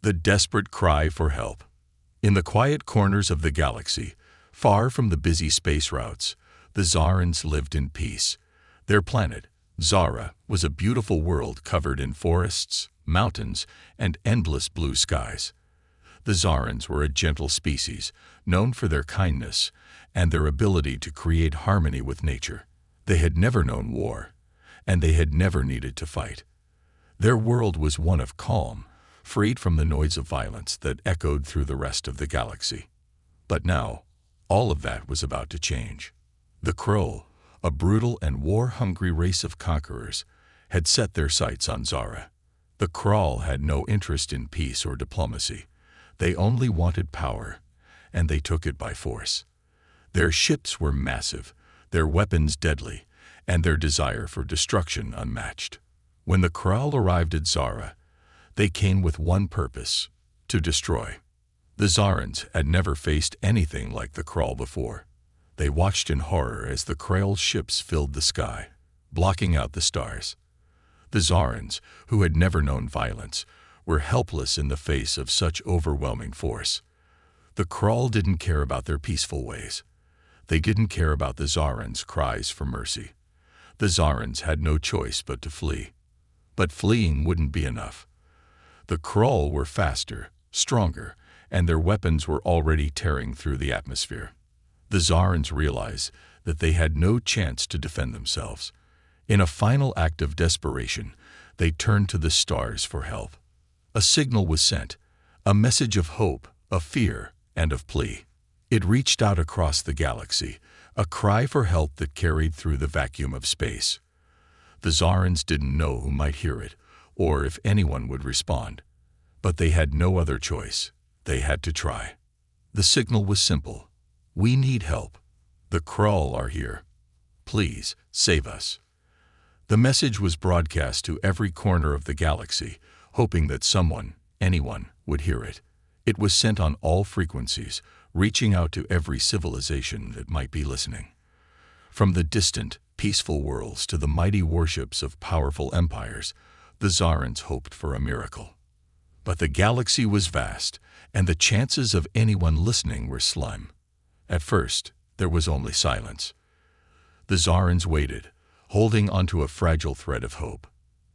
The desperate cry for help. In the quiet corners of the galaxy, far from the busy space routes, the Zarans lived in peace. Their planet, Zara, was a beautiful world covered in forests, mountains, and endless blue skies. The Zarans were a gentle species, known for their kindness and their ability to create harmony with nature. They had never known war, and they had never needed to fight. Their world was one of calm, freed from the noise of violence that echoed through the rest of the galaxy. But now, all of that was about to change. The Krull, a brutal and war-hungry race of conquerors, had set their sights on Zara. The Krull had no interest in peace or diplomacy. They only wanted power, and they took it by force. Their ships were massive, their weapons deadly, and their desire for destruction unmatched. When the Krull arrived at Zara, they came with one purpose: to destroy. The Zarans had never faced anything like the Krull before. They watched in horror as the Krull ships filled the sky, blocking out the stars. The Zarans, who had never known violence, were helpless in the face of such overwhelming force. The Krull didn't care about their peaceful ways. They didn't care about the Zarans' cries for mercy. The Zarans had no choice but to flee. But fleeing wouldn't be enough. The Krull were faster, stronger, and their weapons were already tearing through the atmosphere. The Zarans realized that they had no chance to defend themselves. In a final act of desperation, they turned to the stars for help. A signal was sent, a message of hope, of fear, and of plea. It reached out across the galaxy, a cry for help that carried through the vacuum of space. The Zarans didn't know who might hear it, or if anyone would respond. But they had no other choice. They had to try. The signal was simple. We need help. The Krull are here. Please, save us. The message was broadcast to every corner of the galaxy, hoping that someone, anyone, would hear it. It was sent on all frequencies, reaching out to every civilization that might be listening. From the distant, peaceful worlds to the mighty warships of powerful empires, the Zarans hoped for a miracle. But the galaxy was vast, and the chances of anyone listening were slim. At first, there was only silence. The Zarans waited, holding onto a fragile thread of hope.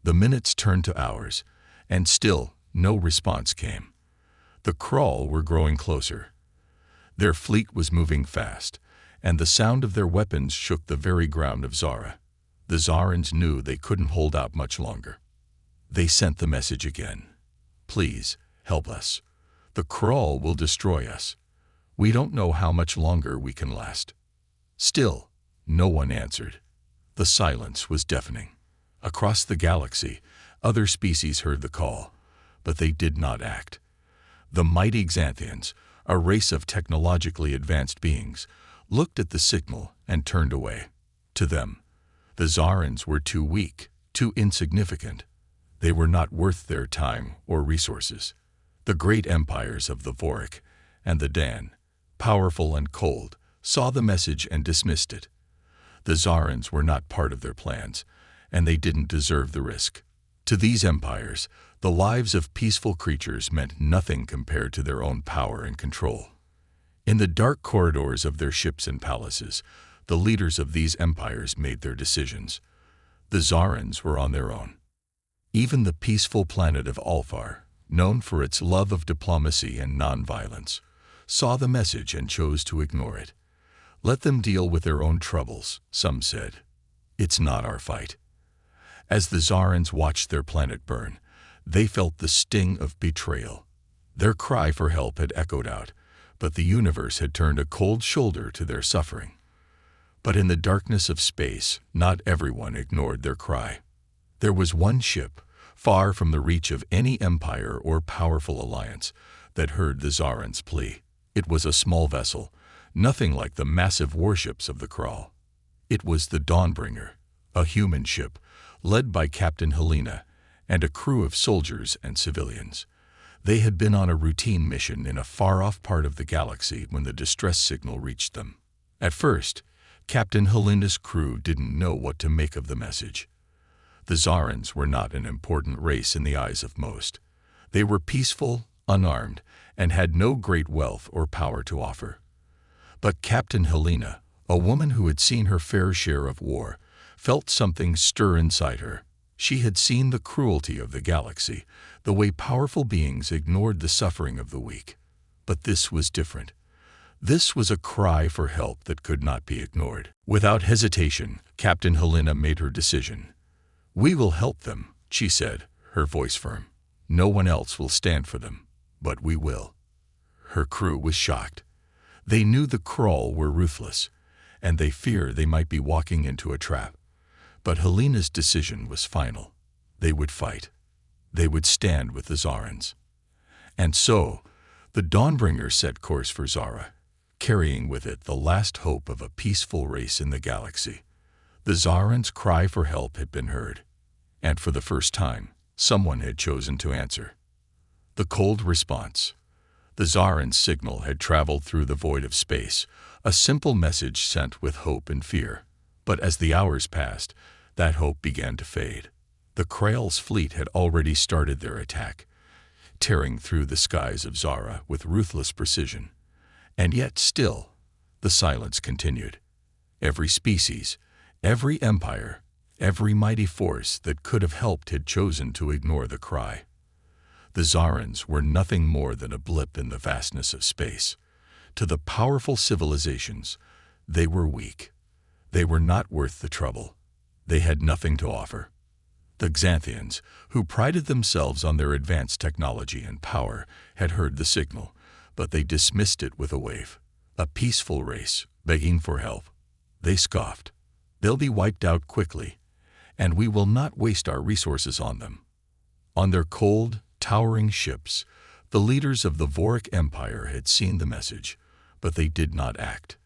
The minutes turned to hours, and still no response came. The Krull were growing closer. Their fleet was moving fast, and the sound of their weapons shook the very ground of Zara. The Zarans knew they couldn't hold out much longer. They sent the message again. Please, help us. The Krull will destroy us. We don't know how much longer we can last. Still, no one answered. The silence was deafening. Across the galaxy, other species heard the call, but they did not act. The mighty Xanthians, a race of technologically advanced beings, looked at the signal and turned away. To them, the Zarans were too weak, too insignificant. They were not worth their time or resources. The great empires of the Vorik and the Dan, powerful and cold, saw the message and dismissed it. The Zarans were not part of their plans, and they didn't deserve the risk. To these empires, the lives of peaceful creatures meant nothing compared to their own power and control. In the dark corridors of their ships and palaces, the leaders of these empires made their decisions. The Zarans were on their own. Even the peaceful planet of Alfar, known for its love of diplomacy and nonviolence, saw the message and chose to ignore it. Let them deal with their own troubles, some said. It's not our fight. As the Zarans watched their planet burn, they felt the sting of betrayal. Their cry for help had echoed out, but the universe had turned a cold shoulder to their suffering. But in the darkness of space, not everyone ignored their cry. There was one ship, far from the reach of any empire or powerful alliance, that heard the Zarans' plea. It was a small vessel, nothing like the massive warships of the Krull. It was the Dawnbringer, a human ship, led by Captain Helena, and a crew of soldiers and civilians. They had been on a routine mission in a far-off part of the galaxy when the distress signal reached them. At first, Captain Helena's crew didn't know what to make of the message. The Zarans were not an important race in the eyes of most. They were peaceful, unarmed, and had no great wealth or power to offer. But Captain Helena, a woman who had seen her fair share of war, felt something stir inside her. She had seen the cruelty of the galaxy, the way powerful beings ignored the suffering of the weak. But this was different. This was a cry for help that could not be ignored. Without hesitation, Captain Helena made her decision. "We will help them," she said, her voice firm. "No one else will stand for them, but we will." Her crew was shocked. They knew the Krull were ruthless, and they feared they might be walking into a trap. But Helena's decision was final. They would fight. They would stand with the Zarans. And so, the Dawnbringer set course for Zara, carrying with it the last hope of a peaceful race in the galaxy. The Zarans' cry for help had been heard, and for the first time, someone had chosen to answer. The cold response. The Zarans' signal had traveled through the void of space, a simple message sent with hope and fear. But as the hours passed, that hope began to fade. The Krell's fleet had already started their attack, tearing through the skies of Zara with ruthless precision. And yet still, the silence continued. Every species, every empire, every mighty force that could have helped had chosen to ignore the cry. The Zarans were nothing more than a blip in the vastness of space. To the powerful civilizations, they were weak. They were not worth the trouble. They had nothing to offer. The Xanthians, who prided themselves on their advanced technology and power, had heard the signal, but they dismissed it with a wave. A peaceful race, begging for help. They scoffed. "They'll be wiped out quickly, and we will not waste our resources on them." On their cold, towering ships, the leaders of the Voric Empire had seen the message, but they did not act.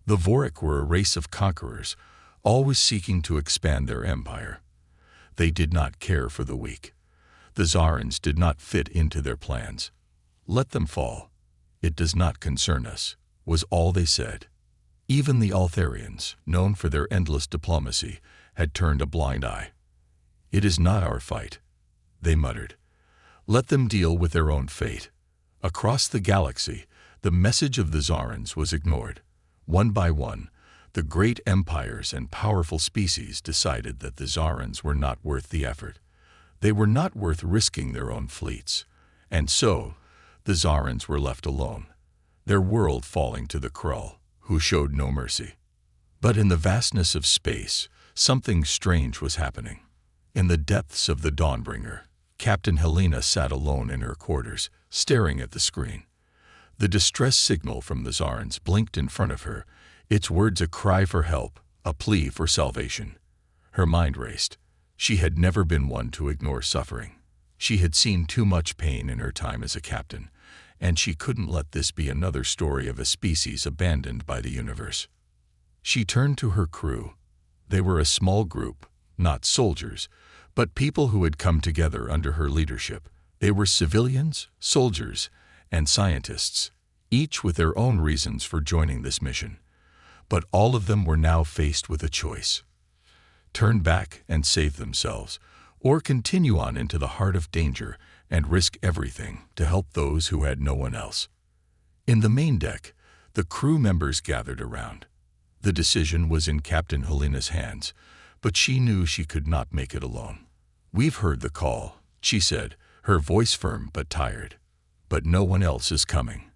The Voric were a race of conquerors, always seeking to expand their empire. They did not care for the weak. The Zarans did not fit into their plans. "Let them fall. It does not concern us," was all they said. Even the Altharians, known for their endless diplomacy, had turned a blind eye. "It is not our fight," they muttered. "Let them deal with their own fate." Across the galaxy, the message of the Zarans was ignored. One by one, the great empires and powerful species decided that the Zarans were not worth the effort. They were not worth risking their own fleets. And so, the Zarans were left alone, their world falling to the Krull, who showed no mercy. But in the vastness of space, something strange was happening. In the depths of the Dawnbringer, Captain Helena sat alone in her quarters, staring at the screen. The distress signal from the Zarans blinked in front of her, its words a cry for help, a plea for salvation. Her mind raced. She had never been one to ignore suffering. She had seen too much pain in her time as a captain, and she couldn't let this be another story of a species abandoned by the universe. She turned to her crew. They were a small group, not soldiers, but people who had come together under her leadership. They were civilians, soldiers, and scientists, each with their own reasons for joining this mission. But all of them were now faced with a choice: turn back and save themselves, or continue on into the heart of danger and risk everything to help those who had no one else. In the main deck, the crew members gathered around. The decision was in Captain Helena's hands, but she knew she could not make it alone. "We've heard the call," she said, her voice firm but tired. "But no one else is coming.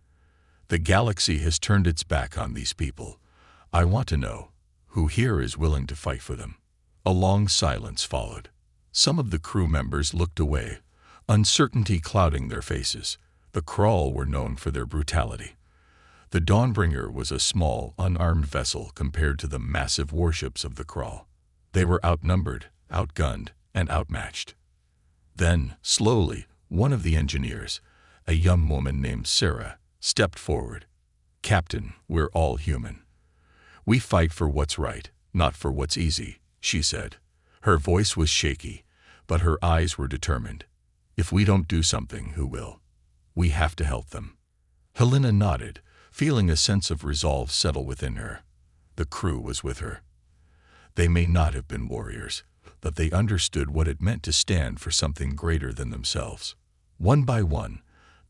The galaxy has turned its back on these people. I want to know who here is willing to fight for them." A long silence followed. Some of the crew members looked away, uncertainty clouding their faces. The Krull were known for their brutality. The Dawnbringer was a small, unarmed vessel compared to the massive warships of the Krull. They were outnumbered, outgunned, and outmatched. Then, slowly, one of the engineers, a young woman named Sarah, stepped forward. "Captain, we're all human. We fight for what's right, not for what's easy," she said. Her voice was shaky, but her eyes were determined. "If we don't do something, who will? We have to help them." Helena nodded, feeling a sense of resolve settle within her. The crew was with her. They may not have been warriors, but they understood what it meant to stand for something greater than themselves. One by one,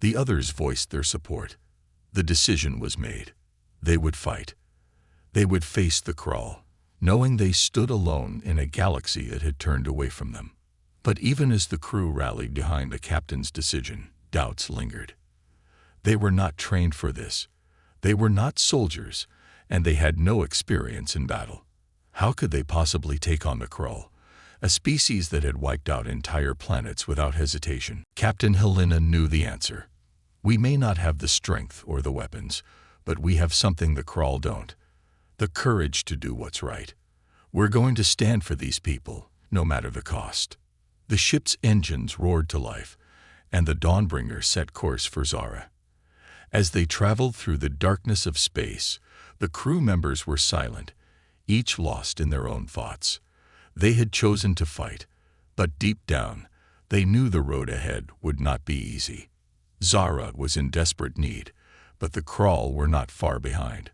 The others voiced their support. The decision was made. They would fight. They would face the Crawl, knowing they stood alone in a galaxy that had turned away from them. But even as the crew rallied behind the captain's decision, doubts lingered. They were not trained for this. They were not soldiers, and they had no experience in battle. How could they possibly take on the Crawl, a species that had wiped out entire planets without hesitation? Captain Helena knew the answer. We may not have the strength or the weapons, but we have something the Crawl don't: the courage to do what's right. We're going to stand for these people, no matter the cost. The ship's engines roared to life, and the Dawnbringer set course for Zara. As they traveled through the darkness of space, the crew members were silent, each lost in their own thoughts. They had chosen to fight, but deep down, they knew the road ahead would not be easy. Zara was in desperate need, but the Crawl were not far behind.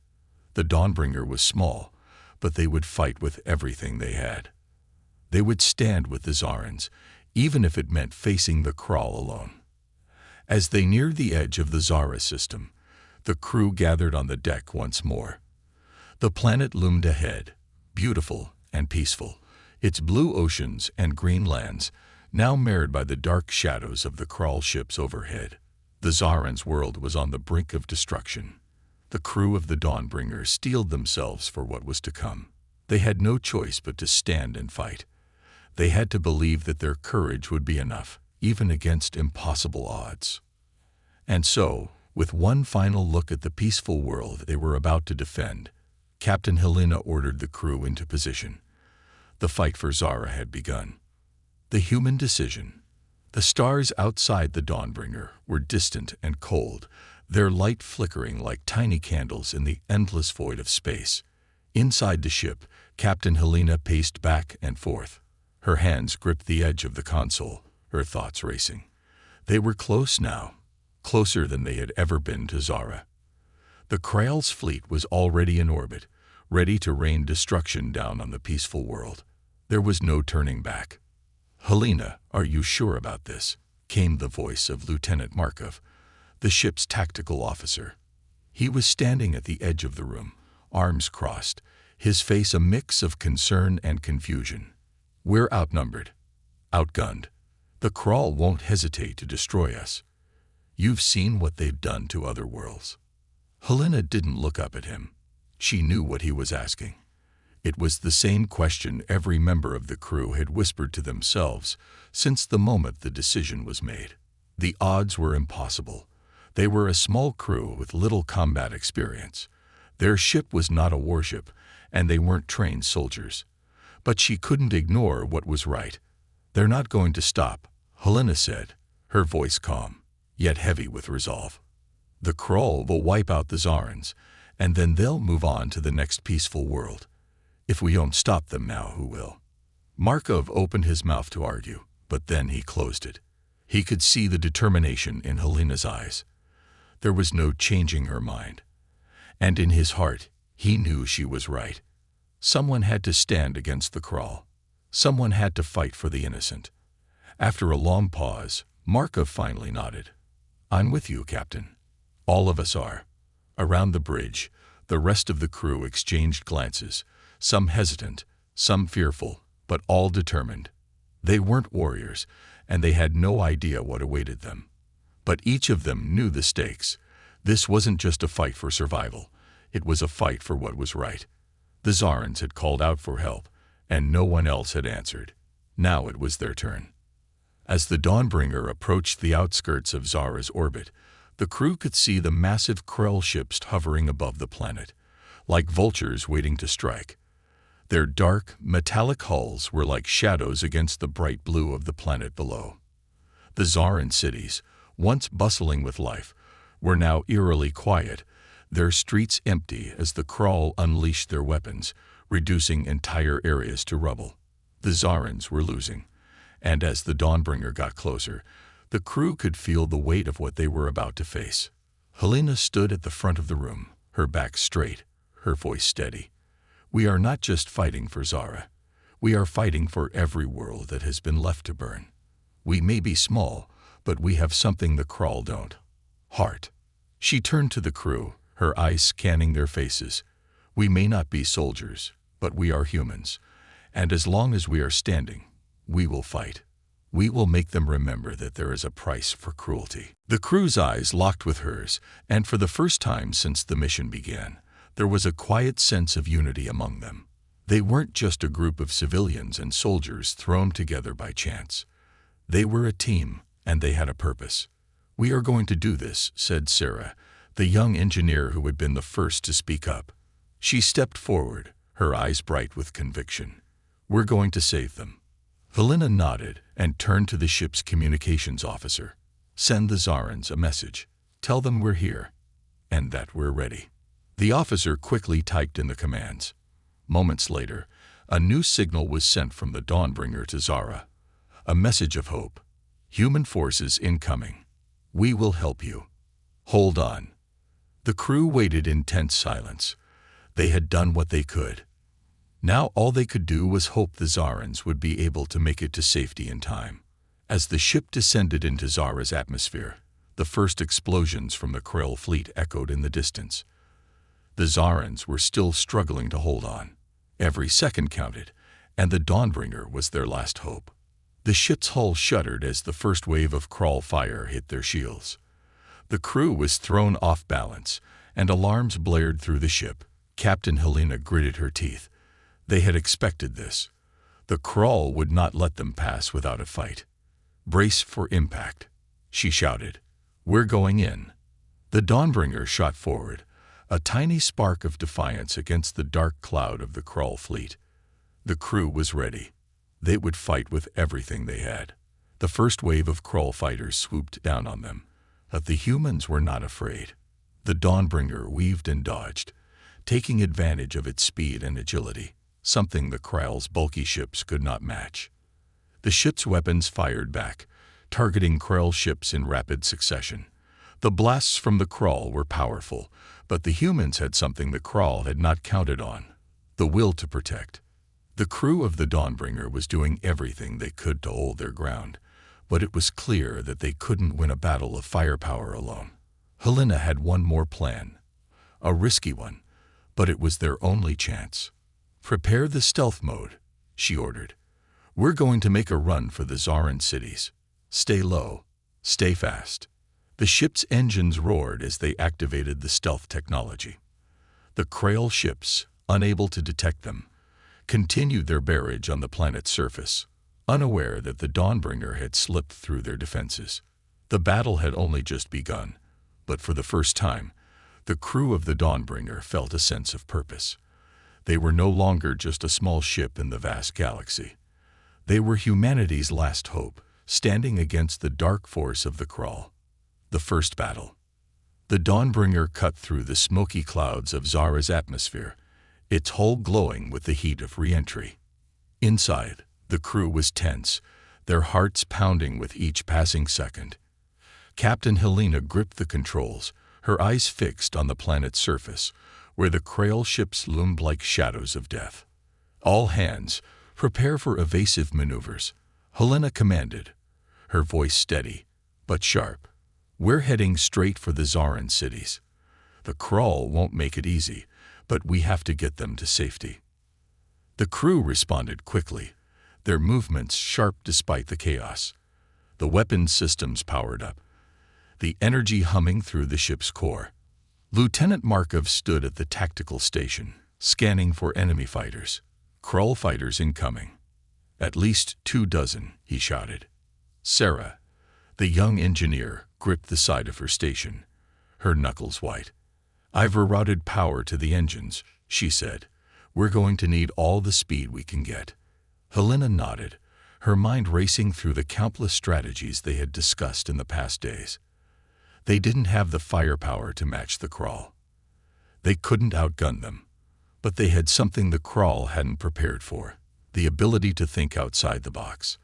The Dawnbringer was small, but they would fight with everything they had. They would stand with the Zarans, even if it meant facing the Crawl alone. As they neared the edge of the Zara system, the crew gathered on the deck once more. The planet loomed ahead, beautiful and peaceful, its blue oceans and green lands now marred by the dark shadows of the Crawl ships overhead. The Zarans' world was on the brink of destruction. The crew of the Dawnbringer steeled themselves for what was to come. They had no choice but to stand and fight. They had to believe that their courage would be enough, even against impossible odds. And so, with one final look at the peaceful world they were about to defend, Captain Helena ordered the crew into position. The fight for Zara had begun. The human decision. The stars outside the Dawnbringer were distant and cold, their light flickering like tiny candles in the endless void of space. Inside the ship, Captain Helena paced back and forth. Her hands gripped the edge of the console, her thoughts racing. They were close now, closer than they had ever been to Zara. The Kraal's fleet was already in orbit, ready to rain destruction down on the peaceful world. There was no turning back. "Helena, are you sure about this?" came the voice of Lieutenant Markov, the ship's tactical officer. He was standing at the edge of the room, arms crossed, his face a mix of concern and confusion. "We're outnumbered, outgunned. The Crawl won't hesitate to destroy us. You've seen what they've done to other worlds." Helena didn't look up at him. She knew what he was asking. It was the same question every member of the crew had whispered to themselves since the moment the decision was made. The odds were impossible. They were a small crew with little combat experience. Their ship was not a warship, and they weren't trained soldiers. But she couldn't ignore what was right. "They're not going to stop," Helena said, her voice calm, yet heavy with resolve. "The Crawl will wipe out the Zarans, and then they'll move on to the next peaceful world. If we don't stop them now, who will?" Markov opened his mouth to argue, but then he closed it. He could see the determination in Helena's eyes. There was no changing her mind. And in his heart, he knew she was right. Someone had to stand against the Crawl. Someone had to fight for the innocent. After a long pause, Markov finally nodded. "I'm with you, Captain." "All of us are." Around the bridge, the rest of the crew exchanged glances, some hesitant, some fearful, but all determined. They weren't warriors, and they had no idea what awaited them. But each of them knew the stakes. This wasn't just a fight for survival. It was a fight for what was right. The Zarans had called out for help, and no one else had answered. Now it was their turn. As the Dawnbringer approached the outskirts of Zara's orbit, the crew could see the massive Krell ships hovering above the planet, like vultures waiting to strike. Their dark, metallic hulls were like shadows against the bright blue of the planet below. The Zaran cities, once bustling with life, were now eerily quiet, their streets empty as the Crawl unleashed their weapons, reducing entire areas to rubble. The Zarans were losing, and as the Dawnbringer got closer, the crew could feel the weight of what they were about to face. Helena stood at the front of the room, her back straight, her voice steady. "We are not just fighting for Zara. We are fighting for every world that has been left to burn. We may be small, but we have something the Crawl don't. Heart. She turned to the crew, her eyes scanning their faces. We may not be soldiers, but we are humans. And as long as we are standing, we will fight. We will make them remember that there is a price for cruelty. The crew's eyes locked with hers, and for the first time since the mission began, there was a quiet sense of unity among them. They weren't just a group of civilians and soldiers thrown together by chance. They were a team, and they had a purpose. "We are going to do this," said Sarah, the young engineer who had been the first to speak up. She stepped forward, her eyes bright with conviction. "We're going to save them." Helena nodded and turned to the ship's communications officer. "Send the Czarans a message. Tell them we're here, and that we're ready." The officer quickly typed in the commands. Moments later, a new signal was sent from the Dawnbringer to Zara. A message of hope. "Human forces incoming. We will help you. Hold on." The crew waited in tense silence. They had done what they could. Now all they could do was hope the Czarans would be able to make it to safety in time. As the ship descended into Zara's atmosphere, the first explosions from the Krell fleet echoed in the distance. The Czarans were still struggling to hold on. Every second counted, and the Dawnbringer was their last hope. The ship's hull shuddered as the first wave of Krell fire hit their shields. The crew was thrown off balance, and alarms blared through the ship. Captain Helena gritted her teeth. They had expected this. The Krell would not let them pass without a fight. "Brace for impact," she shouted. "We're going in." The Dawnbringer shot forward, a tiny spark of defiance against the dark cloud of the Krell fleet. The crew was ready. They would fight with everything they had. The first wave of Krell fighters swooped down on them, but the humans were not afraid. The Dawnbringer weaved and dodged, taking advantage of its speed and agility, something the Krell's bulky ships could not match. The ship's weapons fired back, targeting Krell ships in rapid succession. The blasts from the Krell were powerful, but the humans had something the Krell had not counted on: the will to protect. The crew of the Dawnbringer was doing everything they could to hold their ground, but it was clear that they couldn't win a battle of firepower alone. Helena had one more plan, a risky one, but it was their only chance. "Prepare the stealth mode," she ordered. "We're going to make a run for the Zaran cities. Stay low, stay fast." The ship's engines roared as they activated the stealth technology. The Krell ships, unable to detect them, continued their barrage on the planet's surface, unaware that the Dawnbringer had slipped through their defenses. The battle had only just begun, but for the first time, the crew of the Dawnbringer felt a sense of purpose. They were no longer just a small ship in the vast galaxy. They were humanity's last hope, standing against the dark force of the Krell. The first battle. The Dawnbringer cut through the smoky clouds of Zara's atmosphere, its hull glowing with the heat of re-entry. Inside, the crew was tense, their hearts pounding with each passing second. Captain Helena gripped the controls, her eyes fixed on the planet's surface, where the Krell ships loomed like shadows of death. "All hands, prepare for evasive maneuvers," Helena commanded, her voice steady, but sharp. "We're heading straight for the Zaran cities. The Krell won't make it easy, but we have to get them to safety." The crew responded quickly, their movements sharp despite the chaos. The weapons systems powered up, the energy humming through the ship's core. Lieutenant Markov stood at the tactical station, scanning for enemy fighters. "Krell fighters incoming. At least 24," he shouted. Sarah, the young engineer, gripped the side of her station, her knuckles white. "I've rerouted power to the engines," she said. "We're going to need all the speed we can get." Helena nodded, her mind racing through the countless strategies they had discussed in the past days. They didn't have the firepower to match the Krell. They couldn't outgun them, but they had something the Krell hadn't prepared for: the ability to think outside the box.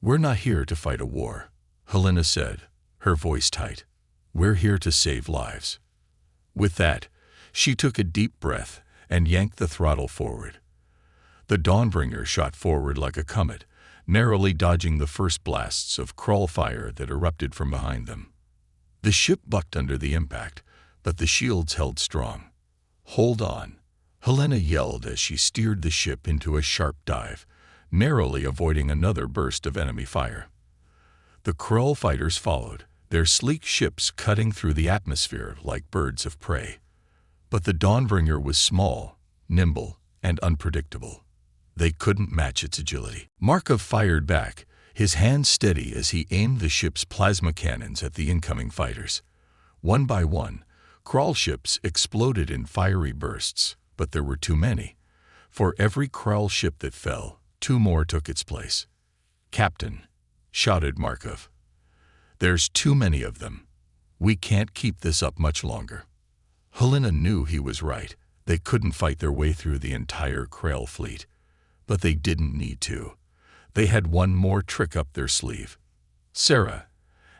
"We're not here to fight a war," Helena said, her voice tight. "We're here to save lives." With that, she took a deep breath and yanked the throttle forward. The Dawnbringer shot forward like a comet, narrowly dodging the first blasts of Krell fire that erupted from behind them. The ship bucked under the impact, but the shields held strong. "Hold on," Helena yelled as she steered the ship into a sharp dive, narrowly avoiding another burst of enemy fire. The Krull fighters followed, their sleek ships cutting through the atmosphere like birds of prey. But the Dawnbringer was small, nimble, and unpredictable. They couldn't match its agility. Markov fired back, his hands steady as he aimed the ship's plasma cannons at the incoming fighters. One by one, Krull ships exploded in fiery bursts, but there were too many. For every Krull ship that fell, 2 more took its place. "Captain," shouted Markov, "there's too many of them. We can't keep this up much longer." Helena knew he was right. They couldn't fight their way through the entire Krull fleet. But they didn't need to. They had one more trick up their sleeve. "Sarah,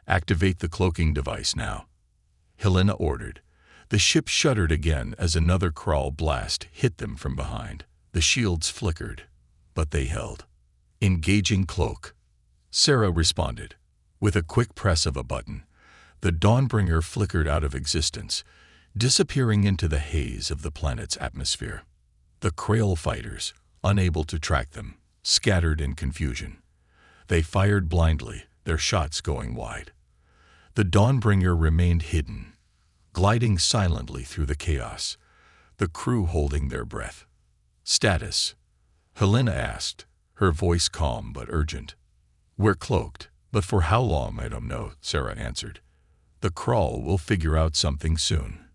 activate the cloaking device now," Helena ordered. The ship shuddered again as another Krull blast hit them from behind. The shields flickered, but they held. "Engaging cloak," Sarah responded. With a quick press of a button, the Dawnbringer flickered out of existence, disappearing into the haze of the planet's atmosphere. The Krull fighters, unable to track them, scattered in confusion. They fired blindly, their shots going wide. The Dawnbringer remained hidden, gliding silently through the chaos, the crew holding their breath. "Status?" Helena asked, her voice calm but urgent. "We're cloaked, but for how long I don't know," Sarah answered. "The Krull will figure out something soon.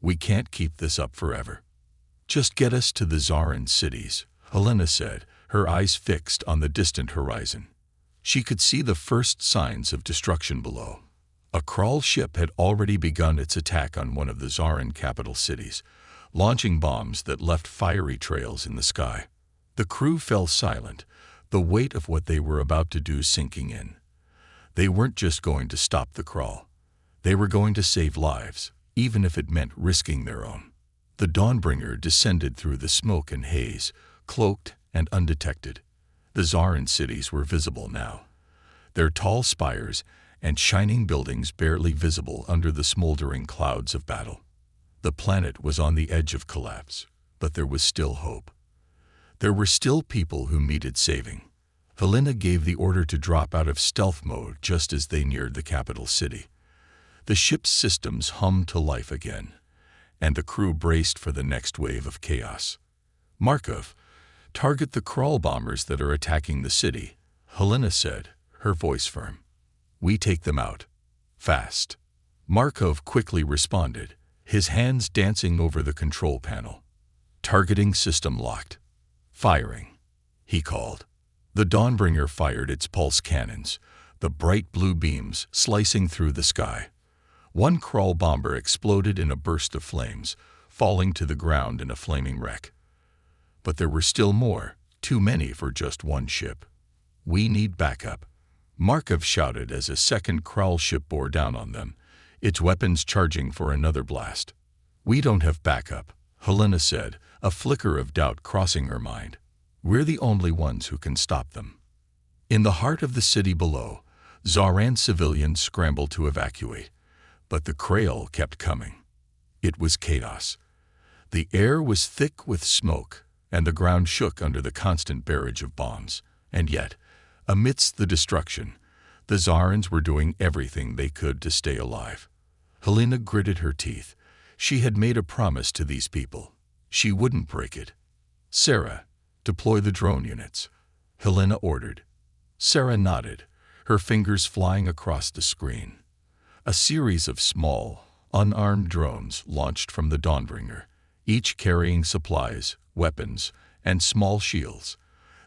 We can't keep this up forever." "Just get us to the Zaran cities," Helena said, her eyes fixed on the distant horizon. She could see the first signs of destruction below. A Krull ship had already begun its attack on one of the Zaran capital cities, launching bombs that left fiery trails in the sky. The crew fell silent, the weight of what they were about to do sinking in. They weren't just going to stop the Krull. They were going to save lives, even if it meant risking their own. The Dawnbringer descended through the smoke and haze, cloaked and undetected. The Zaran cities were visible now, their tall spires and shining buildings barely visible under the smoldering clouds of battle. The planet was on the edge of collapse, but there was still hope. There were still people who needed saving. Helena gave the order to drop out of stealth mode just as they neared the capital city. The ship's systems hummed to life again, and the crew braced for the next wave of chaos. "Markov, target the Krull bombers that are attacking the city," Helena said, her voice firm. "We take them out. Fast." Markov quickly responded, his hands dancing over the control panel. "Targeting system locked. Firing," he called. The Dawnbringer fired its pulse cannons, the bright blue beams slicing through the sky. One Krull bomber exploded in a burst of flames, falling to the ground in a flaming wreck. But there were still more, too many for just one ship. "We need backup," Markov shouted as a second Krull ship bore down on them, its weapons charging for another blast. "We don't have backup," Helena said, a flicker of doubt crossing her mind. "We're the only ones who can stop them." In the heart of the city below, Zaran civilians scrambled to evacuate, but the Krull kept coming. It was chaos. The air was thick with smoke, and the ground shook under the constant barrage of bombs. And yet, amidst the destruction, the Zarans were doing everything they could to stay alive. Helena gritted her teeth. She had made a promise to these people. She wouldn't break it. "Sarah, deploy the drone units," Helena ordered. Sarah nodded, her fingers flying across the screen. A series of small, unarmed drones launched from the Dawnbringer, each carrying supplies, weapons, and small shields.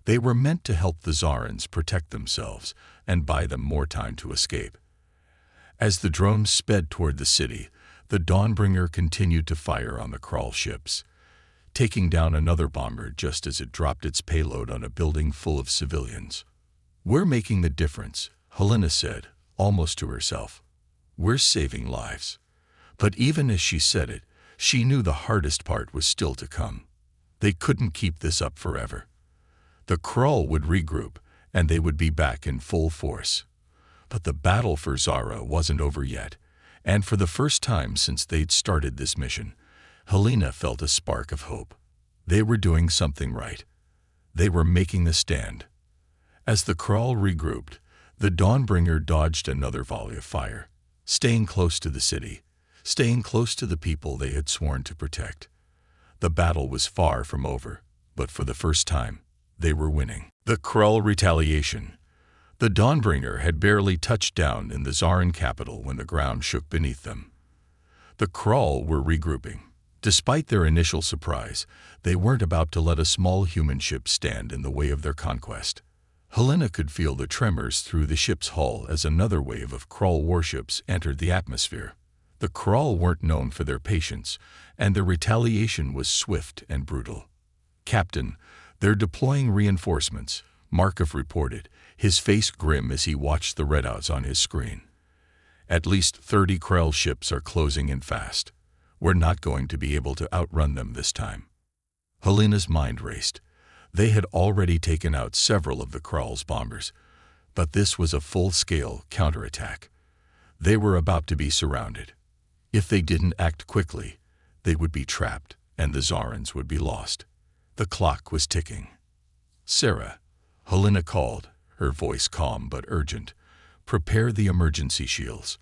They were meant to help the Zarans protect themselves and buy them more time to escape. As the drones sped toward the city, the Dawnbringer continued to fire on the Krull ships, taking down another bomber just as it dropped its payload on a building full of civilians. "We're making the difference," Helena said, almost to herself. "We're saving lives." But even as she said it, she knew the hardest part was still to come. They couldn't keep this up forever. The Krull would regroup, and they would be back in full force. But the battle for Zara wasn't over yet, And for the first time since they'd started this mission, Helena felt a spark of hope. They were doing something right. They were making a stand. As the Krull regrouped, the Dawnbringer dodged another volley of fire, staying close to the city, staying close to the people they had sworn to protect. The battle was far from over, but for the first time, they were winning. The Krull retaliation. The Dawnbringer had barely touched down in the Zarin capital when the ground shook beneath them. The Krull were regrouping. Despite their initial surprise, they weren't about to let a small human ship stand in the way of their conquest. Helena could feel the tremors through the ship's hull as another wave of Krull warships entered the atmosphere. The Krull weren't known for their patience, and their retaliation was swift and brutal. "Captain, they're deploying reinforcements," Markov reported, his face grim as he watched the readouts on his screen. "At least 30 Krull ships are closing in fast. We're not going to be able to outrun them this time." Helena's mind raced. They had already taken out several of the Krull's bombers, but this was a full-scale counterattack. They were about to be surrounded. If they didn't act quickly, they would be trapped, and the Zarins would be lost. The clock was ticking. "Sarah," Helena called, her voice calm but urgent, "prepare the emergency shields.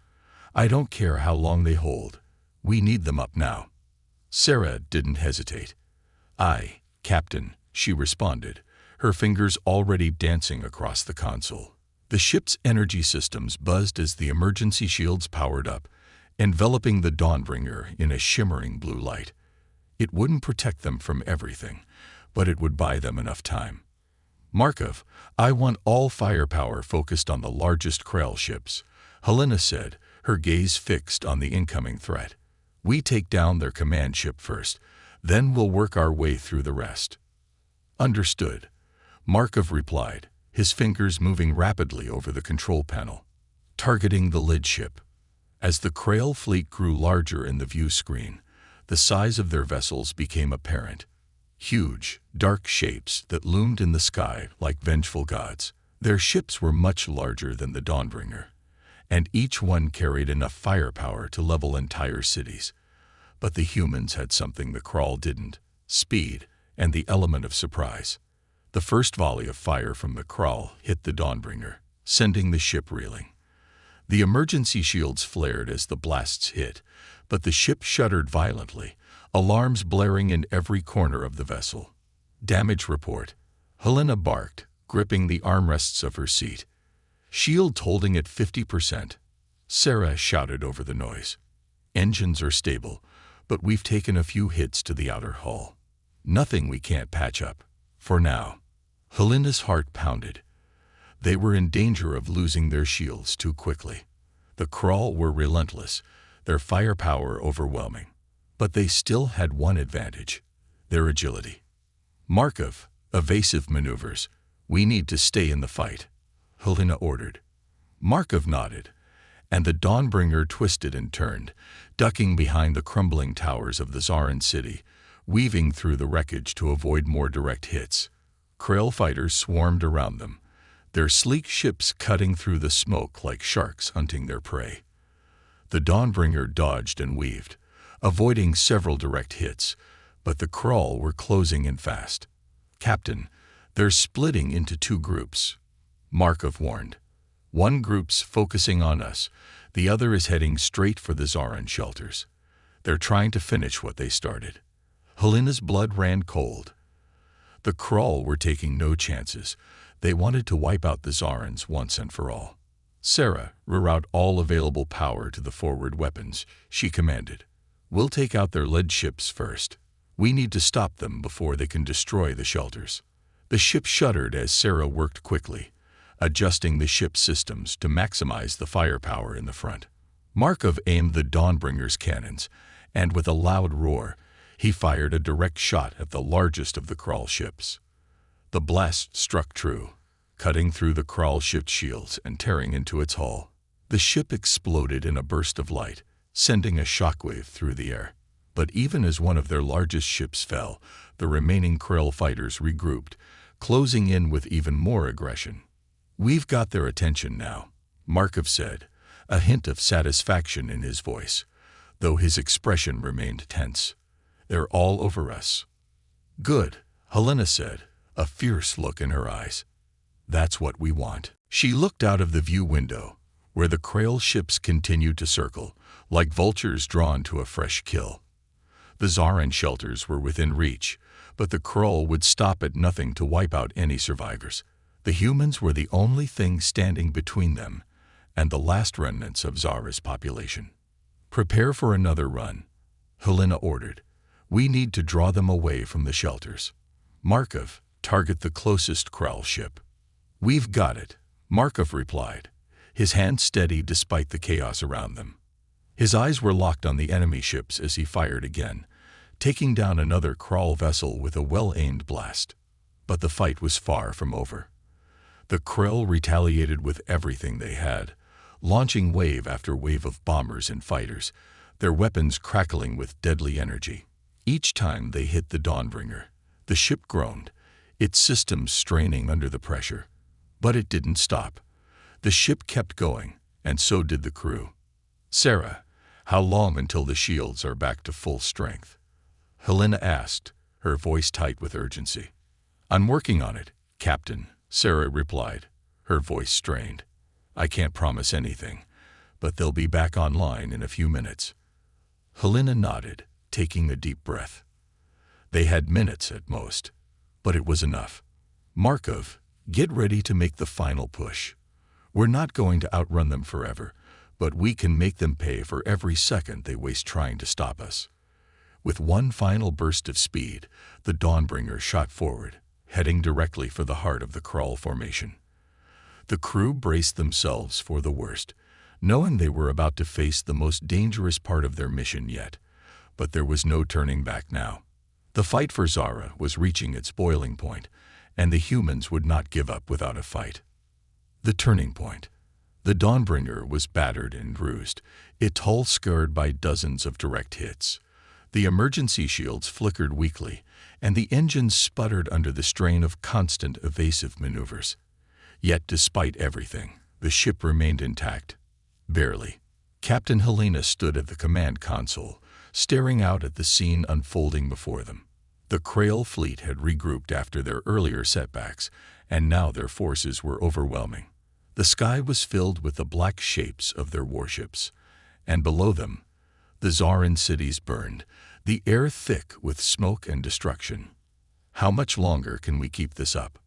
I don't care how long they hold. We need them up now." Sarah didn't hesitate. "Aye, Captain," she responded, her fingers already dancing across the console. The ship's energy systems buzzed as the emergency shields powered up, enveloping the Dawnbringer in a shimmering blue light. It wouldn't protect them from everything, but it would buy them enough time. "Markov, I want all firepower focused on the largest Krull ships," Helena said, her gaze fixed on the incoming threat. "We take down their command ship first, then we'll work our way through the rest." "Understood," Markov replied, his fingers moving rapidly over the control panel, targeting the lid ship. As the Krull fleet grew larger in the view screen, the size of their vessels became apparent. Huge, dark shapes that loomed in the sky like vengeful gods. Their ships were much larger than the Dawnbringer, and each one carried enough firepower to level entire cities. But the humans had something the Krull didn't: speed and the element of surprise. The first volley of fire from the Krull hit the Dawnbringer, sending the ship reeling. The emergency shields flared as the blasts hit, but the ship shuddered violently, alarms blaring in every corner of the vessel. "Damage report," Helena barked, gripping the armrests of her seat. "Shield holding at 50%. Sarah shouted over the noise. "Engines are stable, but we've taken a few hits to the outer hull. Nothing we can't patch up, for now." Helena's heart pounded. They were in danger of losing their shields too quickly. The Krull were relentless, their firepower overwhelming. But they still had one advantage: their agility. "Markov, evasive maneuvers. We need to stay in the fight," Helena ordered. Markov nodded, and the Dawnbringer twisted and turned, ducking behind the crumbling towers of the Zarin city, weaving through the wreckage to avoid more direct hits. Krull fighters swarmed around them, their sleek ships cutting through the smoke like sharks hunting their prey. The Dawnbringer dodged and weaved, avoiding several direct hits, but the Krull were closing in fast. "Captain, they're splitting into two groups," Markov warned. "One group's focusing on us, the other is heading straight for the Zarin shelters. They're trying to finish what they started." Helena's blood ran cold. The Krull were taking no chances. They wanted to wipe out the Zarins once and for all. "Sarah, reroute all available power to the forward weapons," she commanded. "We'll take out their lead ships first. We need to stop them before they can destroy the shelters." The ship shuddered as Sarah worked quickly, adjusting the ship's systems to maximize the firepower in the front. Markov aimed the Dawnbringer's cannons, and with a loud roar, he fired a direct shot at the largest of the Krull ships. The blast struck true, cutting through the Krull ship's shields and tearing into its hull. The ship exploded in a burst of light, sending a shockwave through the air. But even as one of their largest ships fell, the remaining Krull fighters regrouped, closing in with even more aggression. "We've got their attention now," Markov said, a hint of satisfaction in his voice, though his expression remained tense. "They're all over us." "Good," Helena said, a fierce look in her eyes. "That's what we want." She looked out of the view window, where the Krail ships continued to circle, like vultures drawn to a fresh kill. The Zaran shelters were within reach, but the Krull would stop at nothing to wipe out any survivors. The humans were the only thing standing between them and the last remnants of Zara's population. "Prepare for another run," Helena ordered. "We need to draw them away from the shelters. Markov, target the closest Krull ship." "We've got it," Markov replied, his hand steady despite the chaos around them. His eyes were locked on the enemy ships as he fired again, taking down another Krull vessel with a well-aimed blast. But the fight was far from over. The Krull retaliated with everything they had, launching wave after wave of bombers and fighters, their weapons crackling with deadly energy. Each time they hit the Dawnbringer, the ship groaned, its systems straining under the pressure. But it didn't stop. The ship kept going, and so did the crew. "Sarah, how long until the shields are back to full strength?" Helena asked, her voice tight with urgency. "I'm working on it, Captain," Sarah replied, her voice strained. "I can't promise anything, but they'll be back online in a few minutes." Helena nodded, taking a deep breath. They had minutes at most, but it was enough. "Markov, get ready to make the final push. We're not going to outrun them forever, but we can make them pay for every second they waste trying to stop us." With one final burst of speed, the Dawnbringer shot forward, heading directly for the heart of the Krull formation. The crew braced themselves for the worst, knowing they were about to face the most dangerous part of their mission yet, but there was no turning back now. The fight for Zara was reaching its boiling point, and the humans would not give up without a fight. The turning point. The Dawnbringer was battered and bruised, its hull scarred by dozens of direct hits. The emergency shields flickered weakly, and the engines sputtered under the strain of constant evasive maneuvers. Yet despite everything, the ship remained intact. Barely. Captain Helena stood at the command console, staring out at the scene unfolding before them. The Krail fleet had regrouped after their earlier setbacks, and now their forces were overwhelming. The sky was filled with the black shapes of their warships, and below them, the Zaran cities burned, the air thick with smoke and destruction. "How much longer can we keep this up?"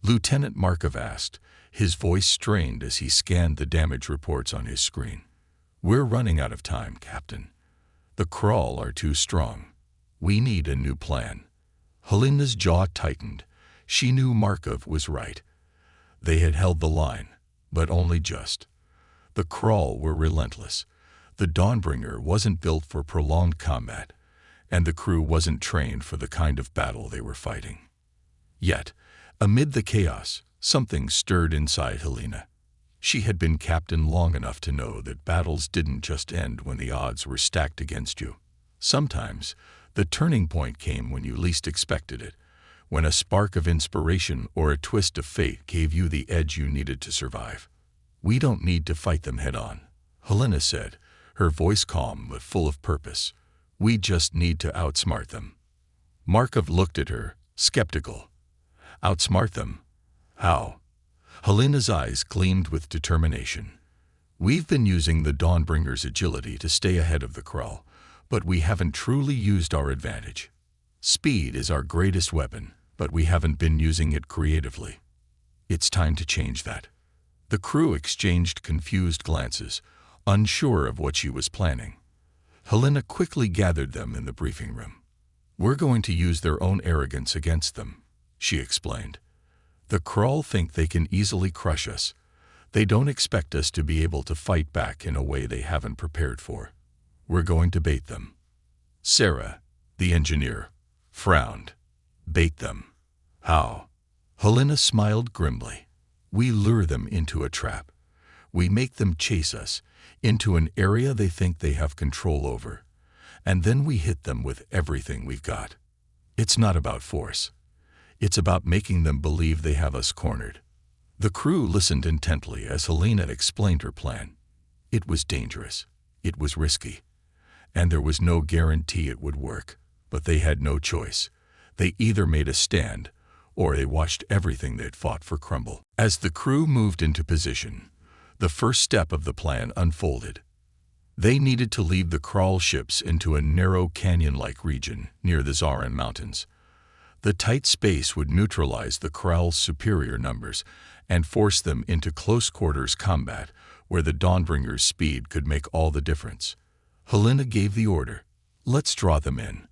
Lieutenant Markov asked, his voice strained as he scanned the damage reports on his screen. "We're running out of time, Captain. The Krull are too strong. We need a new plan." Helena's jaw tightened. She knew Markov was right. They had held the line, but only just. The Krull were relentless. The Dawnbringer wasn't built for prolonged combat, and the crew wasn't trained for the kind of battle they were fighting. Yet, amid the chaos, something stirred inside Helena. She had been captain long enough to know that battles didn't just end when the odds were stacked against you. Sometimes, the turning point came when you least expected it, when a spark of inspiration or a twist of fate gave you the edge you needed to survive. "We don't need to fight them head-on," Helena said, her voice calm but full of purpose. "We just need to outsmart them." Markov looked at her, skeptical. "Outsmart them? How?" Helena's eyes gleamed with determination. "We've been using the Dawnbringer's agility to stay ahead of the Krull, but we haven't truly used our advantage. Speed is our greatest weapon, but we haven't been using it creatively. It's time to change that." The crew exchanged confused glances, unsure of what she was planning. Helena quickly gathered them in the briefing room. "We're going to use their own arrogance against them," she explained. "The Krull think they can easily crush us. They don't expect us to be able to fight back in a way they haven't prepared for. We're going to bait them." Sarah, the engineer, frowned. "Bait them? How?" Helena smiled grimly. "We lure them into a trap. We make them chase us into an area they think they have control over, and then we hit them with everything we've got. It's not about force. It's about making them believe they have us cornered." The crew listened intently as Helena explained her plan. It was dangerous. It was risky. And there was no guarantee it would work. But they had no choice. They either made a stand, or they watched everything they'd fought for crumble. As the crew moved into position, the first step of the plan unfolded. They needed to lead the crawl ships into a narrow canyon-like region near the Zaran Mountains. The tight space would neutralize the Krell's superior numbers and force them into close-quarters combat where the Dawnbringer's speed could make all the difference. Helena gave the order, "Let's draw them in."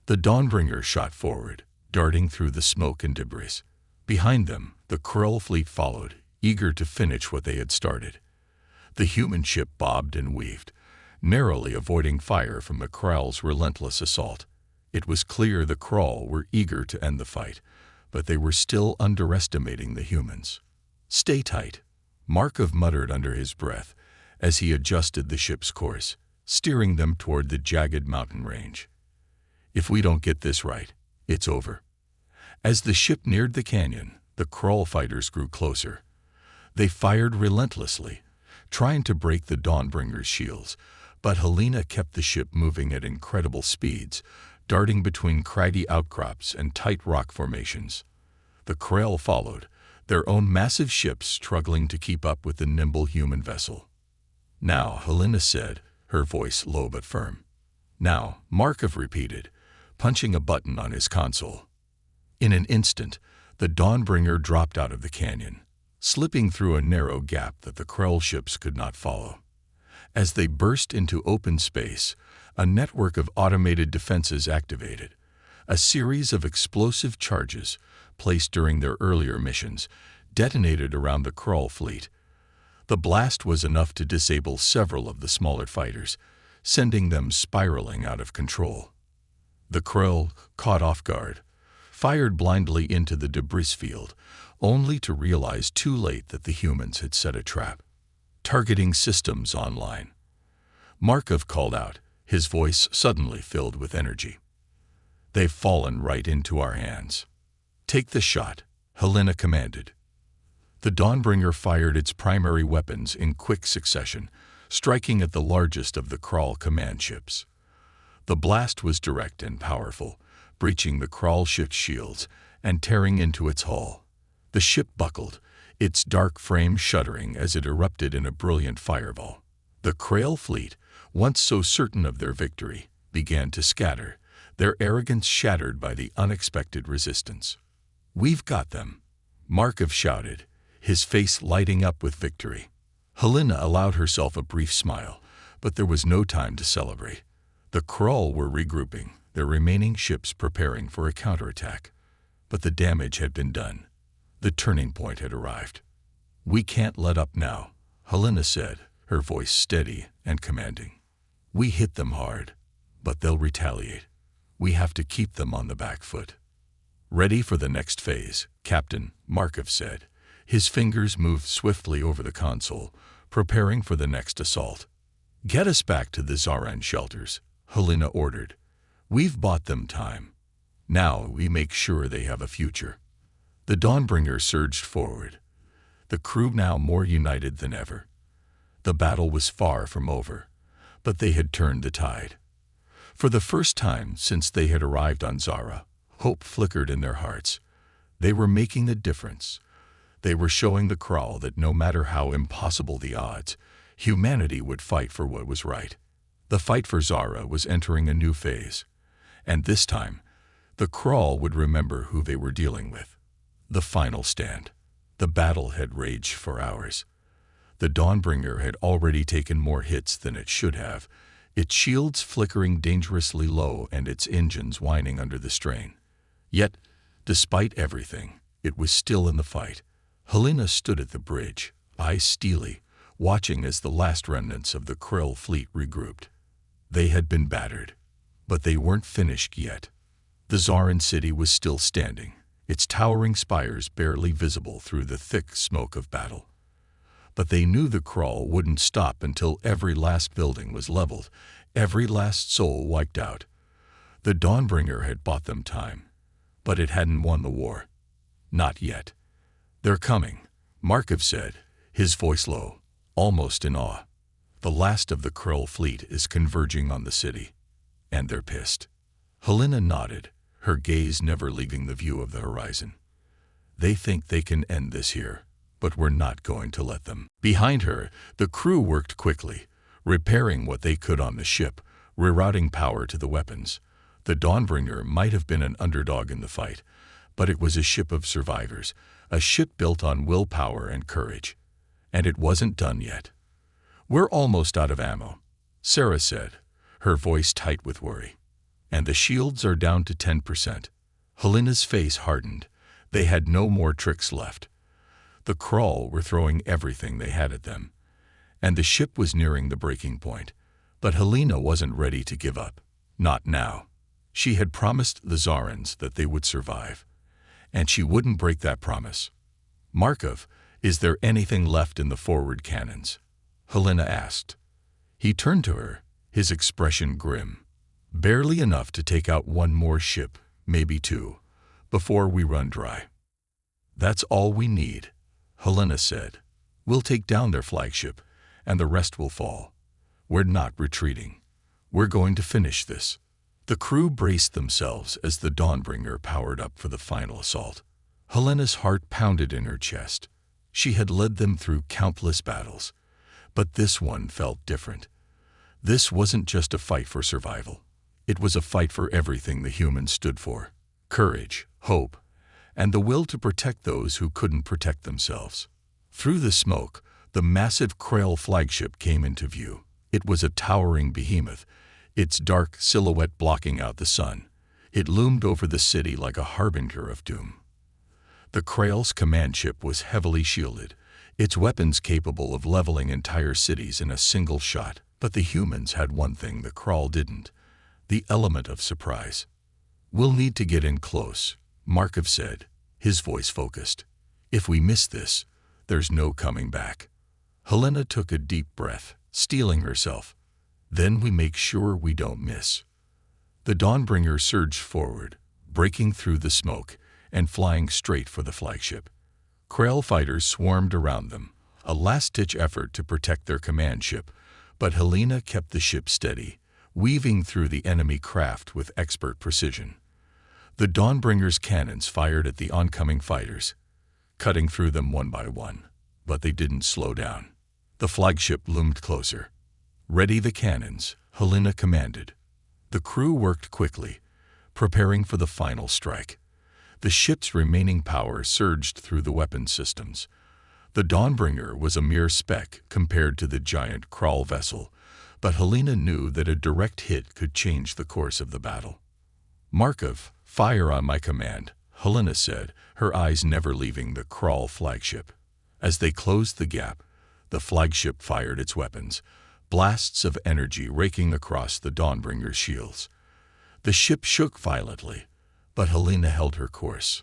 The Dawnbringer shot forward, darting through the smoke and debris. Behind them, the Krell fleet followed, eager to finish what they had started. The human ship bobbed and weaved, narrowly avoiding fire from the Krell's relentless assault. It was clear the Krell were eager to end the fight, but they were still underestimating the humans. "Stay tight," Markov muttered under his breath as he adjusted the ship's course, steering them toward the jagged mountain range. "If we don't get this right, it's over." As the ship neared the canyon, the Krell fighters grew closer. They fired relentlessly, trying to break the Dawnbringer's shields, but Helena kept the ship moving at incredible speeds, darting between craggy outcrops and tight rock formations. The Krell followed, their own massive ships struggling to keep up with the nimble human vessel. "Now," Helena said, her voice low but firm. "Now," Markov repeated, punching a button on his console. In an instant, the Dawnbringer dropped out of the canyon, slipping through a narrow gap that the Krell ships could not follow. As they burst into open space, a network of automated defenses activated. A series of explosive charges, placed during their earlier missions, detonated around the Krell fleet. The blast was enough to disable several of the smaller fighters, sending them spiraling out of control. The Krell, caught off guard, fired blindly into the debris field, only to realize too late that the humans had set a trap. "Targeting systems online," Markov called out, his voice suddenly filled with energy. "They've fallen right into our hands." "Take the shot," Helena commanded. The Dawnbringer fired its primary weapons in quick succession, striking at the largest of the Krell command ships. The blast was direct and powerful, breaching the Krell ship's shields and tearing into its hull. The ship buckled, its dark frame shuddering as it erupted in a brilliant fireball. The Krell fleet, once so certain of their victory, began to scatter, their arrogance shattered by the unexpected resistance. "We've got them," Markov shouted, his face lighting up with victory. Helena allowed herself a brief smile, but there was no time to celebrate. The Krell were regrouping, their remaining ships preparing for a counterattack. But the damage had been done. The turning point had arrived. "We can't let up now," Helena said, her voice steady and commanding. "We hit them hard, but they'll retaliate. We have to keep them on the back foot." "Ready for the next phase, Captain," Markov said. His fingers moved swiftly over the console, preparing for the next assault. "Get us back to the Zaran shelters," Helena ordered. "We've bought them time. Now we make sure they have a future." The Dawnbringer surged forward, the crew now more united than ever. The battle was far from over, but they had turned the tide. For the first time since they had arrived on Zara, hope flickered in their hearts. They were making the difference. They were showing the Krell that no matter how impossible the odds, humanity would fight for what was right. The fight for Zara was entering a new phase, and this time, the Krell would remember who they were dealing with. The final stand. The battle had raged for hours. The Dawnbringer had already taken more hits than it should have, its shields flickering dangerously low and its engines whining under the strain. Yet, despite everything, it was still in the fight. Helena stood at the bridge, eyes steely, watching as the last remnants of the Krell fleet regrouped. They had been battered, but they weren't finished yet. The Zaran city was still standing, its towering spires barely visible through the thick smoke of battle. But they knew the Krell wouldn't stop until every last building was leveled, every last soul wiped out. The Dawnbringer had bought them time, but it hadn't won the war. Not yet. "They're coming," Markov said, his voice low, almost in awe. The last of the Krull fleet is converging on the city, and they're pissed. Helena nodded, her gaze never leaving the view of the horizon. They think they can end this here, but we're not going to let them. Behind her, the crew worked quickly, repairing what they could on the ship, rerouting power to the weapons. The Dawnbringer might have been an underdog in the fight, but it was a ship of survivors, a ship built on willpower and courage. And it wasn't done yet. "We're almost out of ammo," Sarah said, her voice tight with worry. "And the shields are down to 10%. Helena's face hardened. They had no more tricks left. The Krull were throwing everything they had at them, and the ship was nearing the breaking point. But Helena wasn't ready to give up. Not now. She had promised the Zarans that they would survive, and she wouldn't break that promise. "Markov, is there anything left in the forward cannons?" Helena asked. He turned to her, his expression grim. "Barely enough to take out one more ship, maybe two, before we run dry." "That's all we need," Helena said. "We'll take down their flagship, and the rest will fall. We're not retreating. We're going to finish this." The crew braced themselves as the Dawnbringer powered up for the final assault. Helena's heart pounded in her chest. She had led them through countless battles, but this one felt different. This wasn't just a fight for survival. It was a fight for everything the humans stood for: courage, hope, and the will to protect those who couldn't protect themselves. Through the smoke, the massive Krull flagship came into view. It was a towering behemoth, its dark silhouette blocking out the sun. It loomed over the city like a harbinger of doom. The Krull's command ship was heavily shielded, its weapons capable of leveling entire cities in a single shot. But the humans had one thing the Krull didn't: the element of surprise. "We'll need to get in close," Markov said, his voice focused. "If we miss this, there's no coming back." Helena took a deep breath, steeling herself. "Then we make sure we don't miss." The Dawnbringer surged forward, breaking through the smoke and flying straight for the flagship. Krull fighters swarmed around them, a last-ditch effort to protect their command ship, but Helena kept the ship steady, weaving through the enemy craft with expert precision. The Dawnbringer's cannons fired at the oncoming fighters, cutting through them one by one, but they didn't slow down. The flagship loomed closer. "Ready the cannons," Helena commanded. The crew worked quickly, preparing for the final strike. The ship's remaining power surged through the weapon systems. The Dawnbringer was a mere speck compared to the giant Krull vessel, but Helena knew that a direct hit could change the course of the battle. "Markov, fire on my command," Helena said, her eyes never leaving the Krull flagship. As they closed the gap, the flagship fired its weapons, blasts of energy raking across the Dawnbringer's shields. The ship shook violently, but Helena held her course.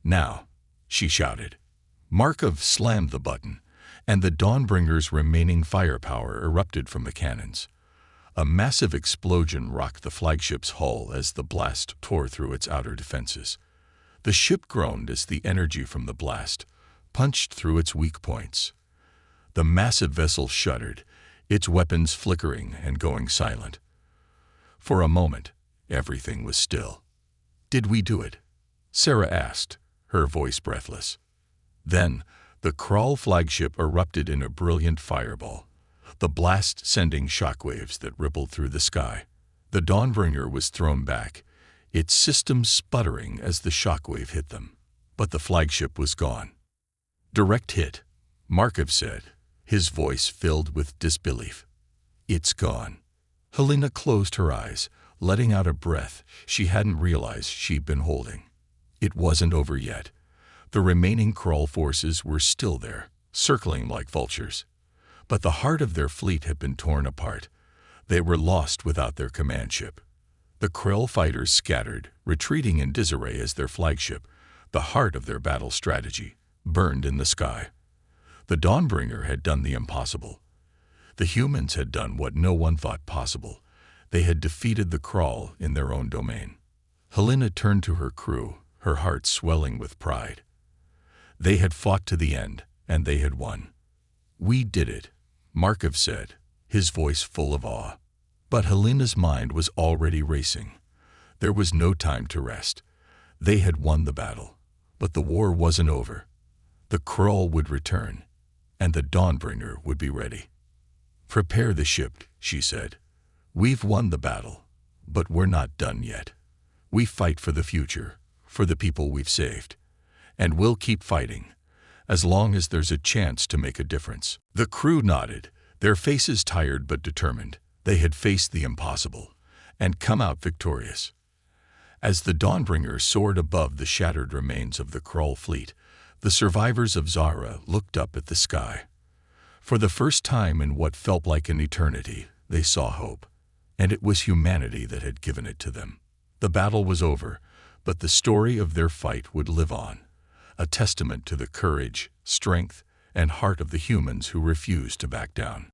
"Now," she shouted. Markov slammed the button, and the Dawnbringer's remaining firepower erupted from the cannons. A massive explosion rocked the flagship's hull as the blast tore through its outer defenses. The ship groaned as the energy from the blast punched through its weak points. The massive vessel shuddered, its weapons flickering and going silent. For a moment, everything was still. "Did we do it?" Sarah asked, her voice breathless. Then, the Krull flagship erupted in a brilliant fireball, the blast sending shockwaves that rippled through the sky. The Dawnbringer was thrown back, its systems sputtering as the shockwave hit them. But the flagship was gone. "Direct hit," Markov said, his voice filled with disbelief. "It's gone." Helena closed her eyes, letting out a breath she hadn't realized she'd been holding. It wasn't over yet. The remaining Krull forces were still there, circling like vultures. But the heart of their fleet had been torn apart. They were lost without their command ship. The Krull fighters scattered, retreating in disarray as their flagship, the heart of their battle strategy, burned in the sky. The Dawnbringer had done the impossible. The humans had done what no one thought possible. They had defeated the Krull in their own domain. Helena turned to her crew, her heart swelling with pride. They had fought to the end, and they had won. "We did it," Markov said, his voice full of awe. But Helena's mind was already racing. There was no time to rest. They had won the battle, but the war wasn't over. The Krull would return, and the Dawnbringer would be ready. "Prepare the ship," she said. "We've won the battle, but we're not done yet. We fight for the future, for the people we've saved. And we'll keep fighting, as long as there's a chance to make a difference." The crew nodded, their faces tired but determined. They had faced the impossible, and come out victorious. As the Dawnbringer soared above the shattered remains of the Krull fleet, the survivors of Zara looked up at the sky. For the first time in what felt like an eternity, they saw hope, and it was humanity that had given it to them. The battle was over, but the story of their fight would live on, a testament to the courage, strength, and heart of the humans who refused to back down.